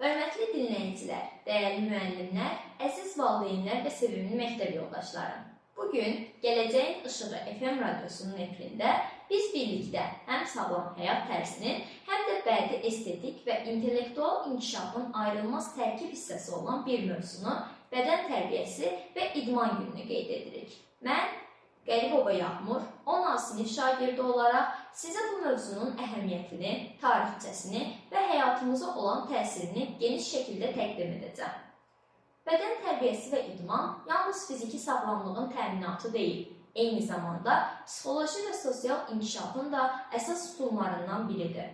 Hörmətli dinləyicilər, dəyərli müəllimlər, əziz valideynlər və sevimli məktəb yoldaşlarım. Bugün Gələcəyin İşığı FM radiosunun efirində biz birlikdə həm sağlam həyat tərzinin, həm də bədii estetik və intellektual inkişafın ayrılmaz tərkib hissəsi olan bir mövzunu bədən tərbiyəsi və idman gününü qeyd edirik. Mən Qəribova Yağmur, 10 sinif şagirdi olaraq sizə bu mövzunun əhəmiyyətini, tarixçəsini və həyatımıza olan təsirini geniş şəkildə təqdim edəcəm. Bədən tərbiyəsi və idman yalnız fiziki sağlamlığın təminatı deyil, eyni zamanda psixoloji və sosial inkişafın da əsas sütunlarından biridir.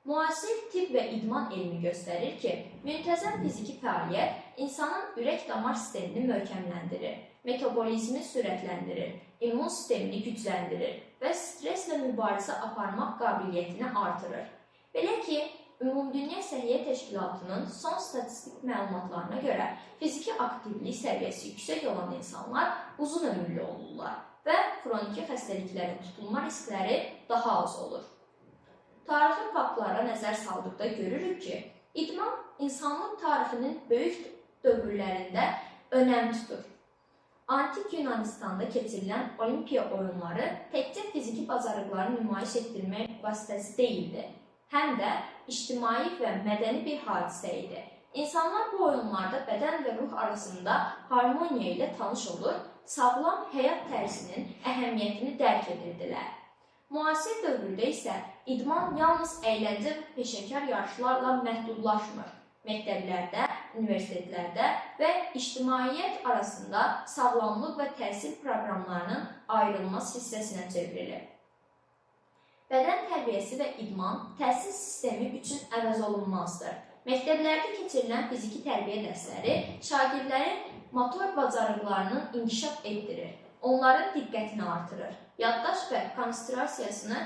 Müasir tibb və idman elmi göstərir ki, müntəzəm fiziki fəaliyyət insanın ürək-damar sistemini möhkəmləndirir, metabolizmi sürətləndirir, immun sistemini gücləndirir və stresslə mübarizə aparmaq qabiliyyətini artırır. Belə ki, Ümumdünya Səhiyyə Təşkilatının son statistik məlumatlarına görə fiziki aktivlik səviyyəsi yüksək olan insanlar uzun ömürlü olurlar və xroniki xəstəliklərin tutulma riskləri daha az olur. Tarixi faktlara nəzər saldıqda görürük ki, idman insanlıq tarixinin böyük dövrlərində önəm tutur. Antik Yunanistanda keçirilən Olimpiya oyunları təkcə fiziki bacarıqları nümayiş etdirmək vasitəsi deyildi, həm də ictimai və mədəni bir hadisə idi. İnsanlar bu oyunlarda bədən və ruh arasında harmoniya ilə tanış olur, sağlam həyat tərzinin əhəmiyyətini dərk edirdilər. Müasir dövrdə isə idman yalnız əyləncə və peşəkar yarışlarla məhdudlaşmır. Məktəblərdə, universitetlərdə və ictimaiyyət arasında sağlamlıq və təhsil proqramlarının ayrılmaz hissəsinə çevrilir. Bədən tərbiyəsi və idman təhsil sistemi üçün əvəzolunmazdır. Məktəblərdə keçirilən fiziki tərbiyə dərsləri şagirdlərin motor bacarıqlarının inkişaf etdirir, onların diqqətini artırır, yaddaş və konsentrasiyasını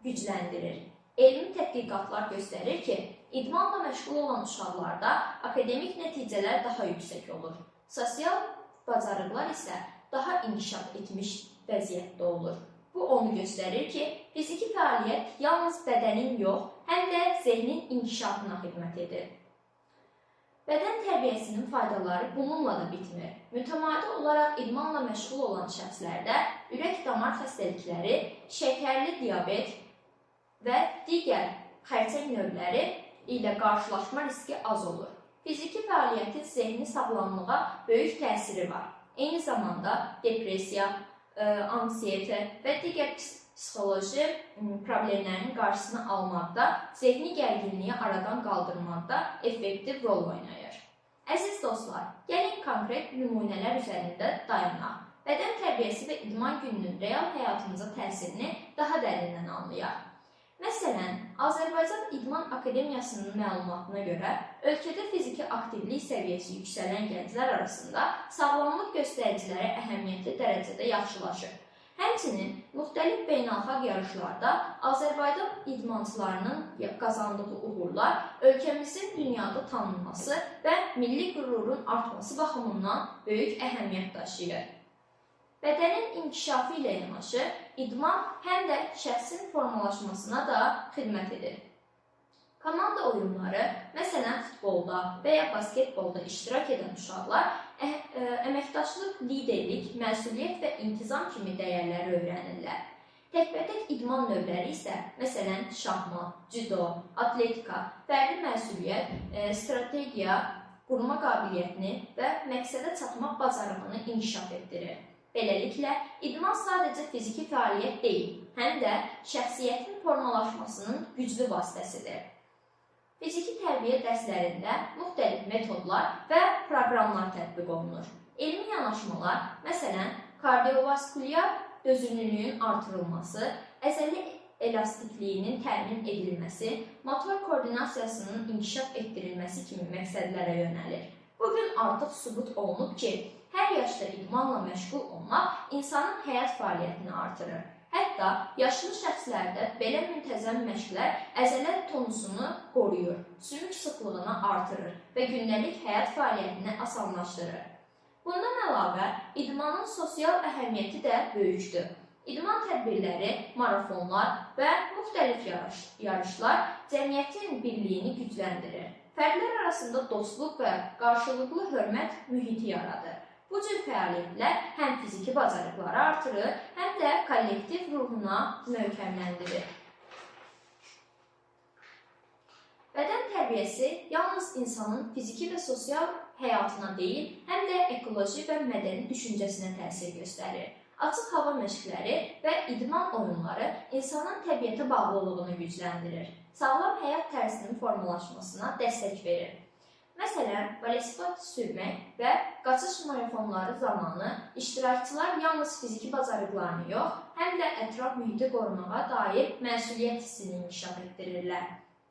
gücləndirir. Elmi tədqiqatlar göstərir ki, idmanla məşğul olan uşaqlarda akademik nəticələr daha yüksək olur. Sosial bacarıqlar isə daha inkişaf etmiş vəziyyətdə olur. Bu onu göstərir ki, fiziki fəaliyyət yalnız bədənin yox, həm də zehnin inkişafına xidmət edir. Bədən tərbiyəsinin faydaları bununla da bitmir. Mütəmadi olaraq idmanla məşğul olan şəxslərdə ürək-damar xəstəlikləri, şəkərli diabet və digər xərçəng növləri ilə qarşılaşma riski az olur. Fiziki fəaliyyətin zehni sağlamlığa böyük təsiri var. Eyni zamanda depressiya, anksiyete və digər psixoloji problemlərin qarşısını almaqda, zehni gərginliyi aradan qaldırmaqda effektiv rol oynayır. Əziz dostlar, gəlin konkret nümunələr üzərində dayanaq. Bədən tərbiyəsi və idman gününün real həyatımıza təsirini daha dərindən anlayaq. Məsələn, Azərbaycan İdman Akademiyasının məlumatına görə, ölkədə fiziki aktivlik səviyyəsi yüksələn gənclər arasında sağlamlıq göstəriciləri əhəmiyyətli dərəcədə yaxşılaşır. Həmçinin, müxtəlif beynəlxalq yarışlarda Azərbaycan idmançılarının qazandığı uğurlar ölkəmizin dünyada tanınması və milli qürurun artması baxımından böyük əhəmiyyət daşıyır. Bədənin inkişafı ilə yanaşı, idman həm də şəxsin formalaşmasına da xidmət edir. Komanda oyunları, məsələn futbolda və ya basketbolda iştirak edən uşaqlar əməkdaşlıq, liderlik, məsuliyyət və intizam kimi dəyərləri öyrənirlər. Təkbətək idman növləri isə, məsələn şahmat, judo, atletika, fərdi məsuliyyət, strategiya, qurma qabiliyyətini və məqsədə çatmaq bacarığını inkişaf etdirir. Beləliklə, idman sadəcə fiziki fəaliyyət deyil, həm də şəxsiyyətin formalaşmasının güclü vasitəsidir. Fiziki tərbiyə dərslərində müxtəlif metodlar və proqramlar tətbiq olunur. Elmi yanaşmalar, məsələn, kardiovaskulyar dözümlülüyün artırılması, əzələ elastikliyinin təmin edilməsi, motor koordinasiyasının inkişaf etdirilməsi kimi məqsədlərə yönəlir. Bugün artıq sübut olunub ki, hər yaşda idmanla məşğul olmaq insanın həyat fəaliyyətini artırır. Hətta yaşlı şəxslərdə belə müntəzəm məşqlər əzələ tonusunu qoruyur, sümük sıxlığını artırır və gündəlik həyat fəaliyyətini asanlaşdırır. Bundan əlavə, idmanın sosial əhəmiyyəti də böyükdür. İdman tədbirləri, marafonlar və müxtəlif yarışlar cəmiyyətin birliyini gücləndirir. fərdlər arasında dostluq və qarşılıqlı hörmət mühiti yaradır. Bu cür fəaliyyətlər həm fiziki bacarıqları artırır, həm də kollektiv ruhuna möhkəmləndirir. Bədən tərbiyəsi yalnız insanın fiziki və sosial həyatına deyil, həm də ekoloji və mədəni düşüncəsinə təsir göstərir. Açıq hava məşqləri və idman oyunları insanın təbiətə bağlılığını gücləndirir, sağlam həyat tərzinin formalaşmasına dəstək verir. Məsələn, velosiped sürmək və qaçış marafonları zamanı iştirakçılar yalnız fiziki bacarıqlarını yox, həm də ətraf mühiti qorumağa dair məsuliyyət hissini inkişaf etdirirlər.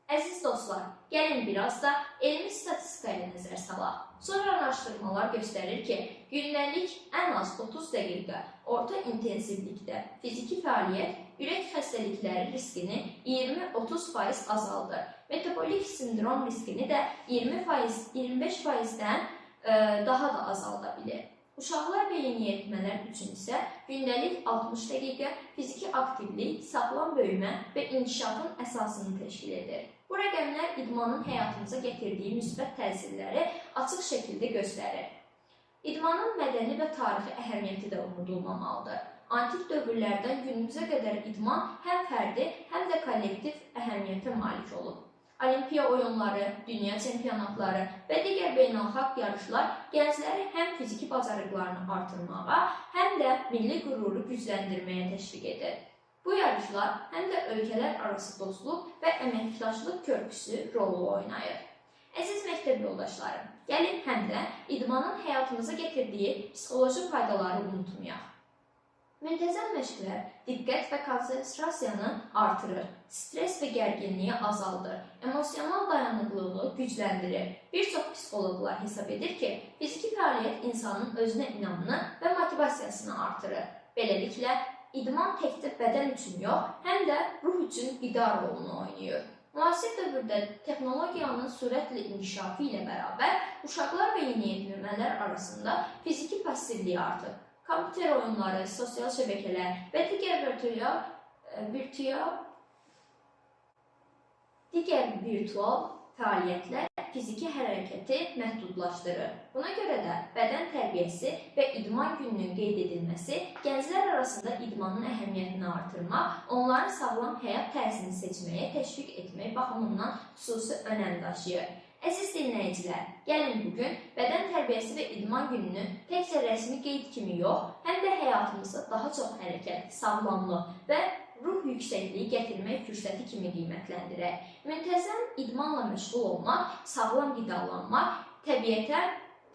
Əziz dostlar, gəlin biraz da elmi statistikaya nəzər salaq. Sonra araşdırmalar göstərir ki, gündəlik ən az 30 dəqiqə orta intensivlikdə fiziki fəaliyyət ürək xəstəlikləri riskini 20-30% azaldır. Metabolik sindrom riskini də 25%-dən daha da azalda bilir. Uşaqlar və yeniyetmələr üçün isə gündəlik 60 dəqiqə fiziki aktivlik, sağlam böyümə və inkişafın əsasını təşkil edir. Bu rəqəmlər idmanın həyatımıza gətirdiyi müsbət təsirləri açıq şəkildə göstərir. İdmanın mədəni və tarixi əhəmiyyəti də unudulmamalıdır. Antik dövrlərdən günümüzə qədər idman həm fərdi, həm də kollektiv əhəmiyyətə malik olub. Olimpiya oyunları, dünya çempionatları və digər beynəlxalq yarışlar gəncləri həm fiziki bacarıqlarını artırmağa, həm də milli qüruru gücləndirməyə təşviq edir. Bu yarışlar həm də ölkələr arası dostluq və əməkdaşlıq köprüsü rolu oynayır. Əziz məktəb yoldaşlarım, gəlin həm də idmanın həyatımıza gətirdiyi psixoloji faydaları unutmayaq. Müntəzəm məşqlər diqqət və konsentrasiyanı artırır, stres və gərginliyi azaldır, emosional dayanıqlılığı gücləndirir. Bir çox psixoloqlar hesab edir ki, fiziki fəaliyyət insanın özünə inamını və motivasiyasını artırır. Beləliklə, idman təkcə bədən üçün yox, həm də ruh üçün qida rolunu oynayır. Müasir dövrdə texnologiyanın sürətlə inkişafı ilə bərabər uşaqlar və yeniyetmələr arasında fiziki passivlik artır. Kompüter oyunları, sosial şəbəkələr və digər virtual fəaliyyətlər fiziki hərəkəti məhdudlaşdırır. Buna görə də bədən tərbiyəsi və idman gününün qeyd edilməsi gənclər arasında idmanın əhəmiyyətini artırmaq, onların sağlam həyat tərzini seçməyə təşviq etmək baxımından xüsusi önəm daşıyır. Əziz dinləyicilər, gəlin bugün bədən tərbiyəsi və idman gününü təkcə rəsmi qeyd kimi yox, həm də həyatımıza daha çox hərəkət, sağlamlıq və ruh yüksəkliyi gətirmək fürsəti kimi qiymətləndirək. Müntəzəm idmanla məşğul olmaq, sağlam qidalanmaq, təbiətə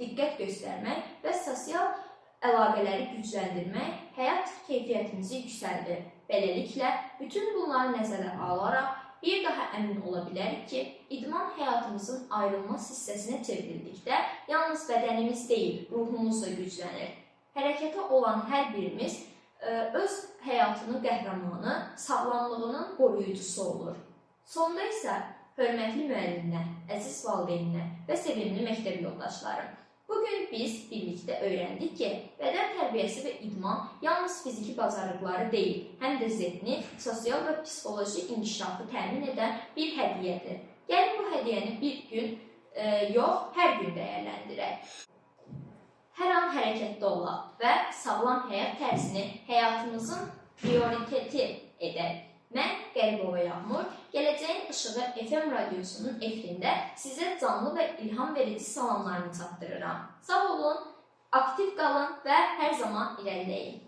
diqqət göstərmək və sosial əlaqələri gücləndirmək həyat keyfiyyətimizi yüksəldir. Beləliklə, bütün bunları nəzərə alaraq, bir daha əmin ola bilərik ki, idman həyatımızın ayrılmaz hissəsinə çevrildikdə yalnız bədənimiz deyil, ruhumuz da güclənir. Hərəkətə olan hər birimiz öz həyatının qəhrəmanı, sağlamlığının qoruyucusu olur. Sonda isə hörmətli müəllimlər, əziz valideynlər və sevimli məktəb yoldaşlarım, bugün biz birlikdə öyrəndik ki, bədən tərbiyəsi və idman yalnız fiziki bacarıqları deyil, həm də zehni, sosial və psixoloji inkişafı təmin edən bir hədiyyədir. Gəlin bu hədiyyəni bir gün yox, hər gün dəyərləndirək. Hər an hərəkətdə olaq və sağlam həyat tərzini həyatımızın prioriteti edək. Mən Qəribova Yağmur, Gələcəyin İşığı FM radiosunun efirində sizə canlı və ilham verici salamlarını çatdırıram. Sağ olun, aktiv qalın və hər zaman irəliləyin.